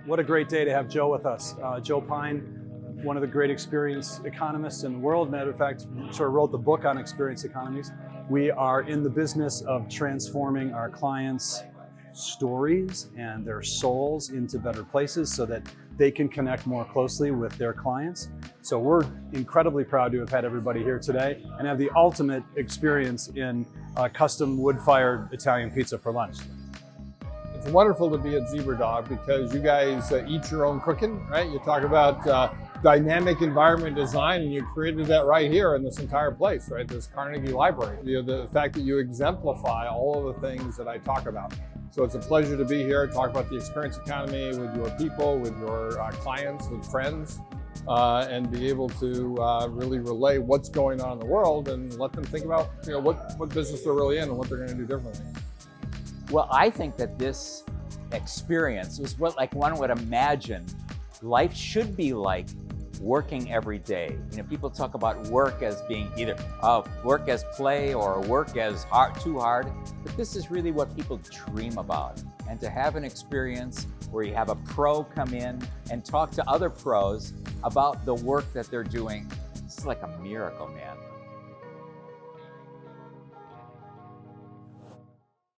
What a great day to have Joe with us. Joe Pine, one of the great experience economists in the world. Matter of fact, sort of wrote the book on experience economies. We are in the business of transforming our clients' stories and their souls into better places so that they can connect more closely with their clients. So we're incredibly proud to have had everybody here today and have the ultimate experience in custom wood-fired Italian pizza for lunch. It's wonderful to be at Zebradog because you guys eat your own cooking, right? You talk about dynamic environment design, and you created that right here in this entire place, right? This Carnegie Library. The fact that you exemplify all of the things that I talk about. So it's a pleasure to be here, talk about the experience economy with your people, with your clients, with friends, and be able to really relay what's going on in the world and let them think about what business they're really in and what they're going to do differently. Well, I think that this experience is what one would imagine life should be like working every day. People talk about work as being either work as play or work as too hard, but this is really what people dream about. And to have an experience where you have a pro come in and talk to other pros about the work that they're doing, it's like a miracle, man.